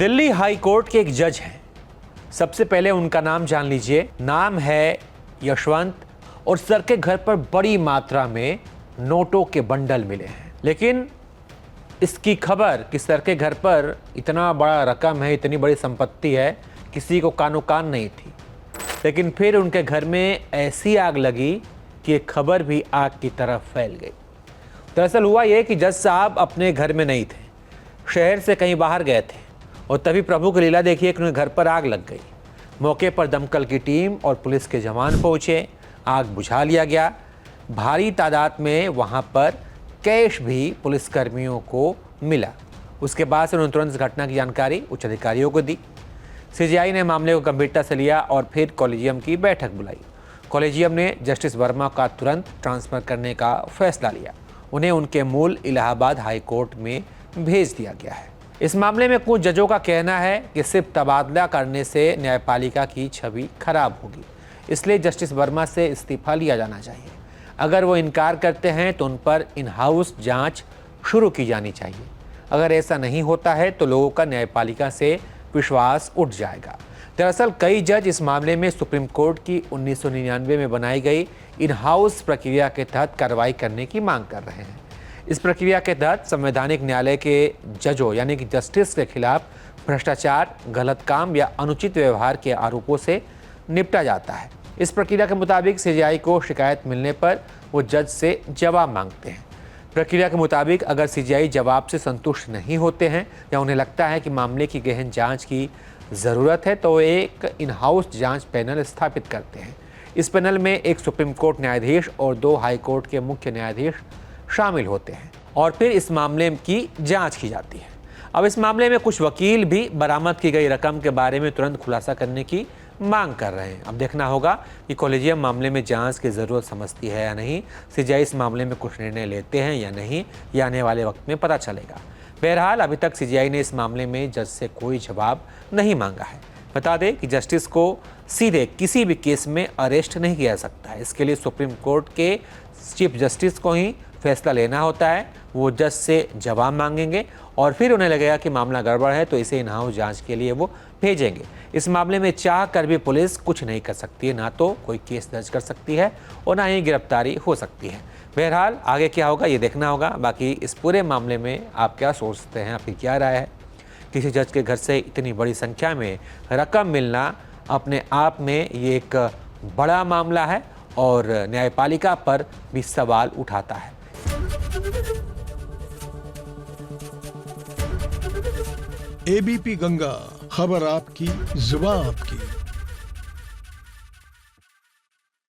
Delhi high court के एक जज हैं। सबसे पहले उनका नाम जान लीजिए। नाम है यशवंत और सर के घर पर बड़ी मात्रा में नोटों के बंडल मिले हैं। लेकिन इसकी खबर कि सर के घर पर इतना बड़ा रकम है, इतनी बड़ी संपत्ति है, किसी को कानो कान नहीं थी। लेकिन फिर उनके घर में ऐसी आग लगी कि एक खबर भी आग की तरफ फैल गई। दरअसल हुआ यह कि जज साहब अपने घर में नहीं थे, शहर से कहीं बाहर गए थे और तभी प्रभु की लीला देखिए कि उनके घर पर आग लग गई। मौके पर दमकल की टीम और पुलिस के जवान पहुंचे, आग बुझा लिया गया। भारी तादाद में वहां पर कैश भी पुलिसकर्मियों को मिला। उसके बाद से उन्होंने तुरंत इस घटना की जानकारी उच्च अधिकारियों को दी। सीजीआई ने मामले को गंभीरता से लिया और फिर कॉलेजियम की बैठक बुलाई। कॉलेजियम ने जस्टिस वर्मा का तुरंत ट्रांसफर करने का फैसला लिया। उन्हें उनके मूल इलाहाबाद हाई कोर्ट में भेज दिया गया है। इस मामले में कुछ जजों का कहना है कि सिर्फ तबादला करने से न्यायपालिका की छवि खराब होगी, इसलिए जस्टिस वर्मा से इस्तीफा लिया जाना चाहिए। अगर वो इनकार करते हैं तो उन पर इन हाउस जांच शुरू की जानी चाहिए। अगर ऐसा नहीं होता है तो लोगों का न्यायपालिका से विश्वास उठ जाएगा। दरअसल कई जज इस मामले में सुप्रीम कोर्ट की 1999 में बनाई गई इन हाउस प्रक्रिया के तहत कार्रवाई करने की मांग कर रहे हैं। इस प्रक्रिया के तहत संवैधानिक न्यायालय के जजों यानी कि जस्टिस के खिलाफ भ्रष्टाचार, गलत काम या अनुचित व्यवहार के आरोपों से निपटा जाता है। इस प्रक्रिया के मुताबिक सीजीआई को शिकायत मिलने पर वो जज से जवाब मांगते हैं। प्रक्रिया के मुताबिक अगर सीजीआई जवाब से संतुष्ट नहीं होते हैं या उन्हें लगता है कि मामले की गहन जांच की ज़रूरत है तो एक इन हाउस जांच पैनल स्थापित करते हैं। इस पैनल में एक सुप्रीम कोर्ट न्यायाधीश और 2 हाई कोर्ट के मुख्य न्यायाधीश शामिल होते हैं और फिर इस मामले की जांच की जाती है। अब इस मामले में कुछ वकील भी बरामद की गई रकम के बारे में तुरंत खुलासा करने की मांग कर रहे हैं। अब देखना होगा कि कॉलेजियम मामले में जांच की ज़रूरत समझती है या नहीं, सीजीआई इस मामले में कुछ निर्णय लेते हैं या नहीं, ये आने वाले वक्त में पता चलेगा। बहरहाल अभी तक सीजीआई ने इस मामले में जज से कोई जवाब नहीं मांगा है। बता दें कि जस्टिस को सीधे किसी भी केस में अरेस्ट नहीं किया जा सकता है। इसके लिए सुप्रीम कोर्ट के चीफ जस्टिस को ही फैसला लेना होता है। वो जज से जवाब मांगेंगे और फिर उन्हें लगेगा कि मामला गड़बड़ है तो इसे इन हाउस जांच के लिए वो भेजेंगे। इस मामले में चाह कर भी पुलिस कुछ नहीं कर सकती है, ना तो कोई केस दर्ज कर सकती है और ना ही गिरफ्तारी हो सकती है। बहरहाल आगे क्या होगा ये देखना होगा। बाकी इस पूरे मामले में आप क्या सोचते हैं, आपकी क्या राय है? किसी जज के घर से इतनी बड़ी संख्या में रकम मिलना अपने आप में ये एक बड़ा मामला है और न्यायपालिका पर भी सवाल उठाता है। एबीपी गंगा, खबर आपकी, जुबान आपकी।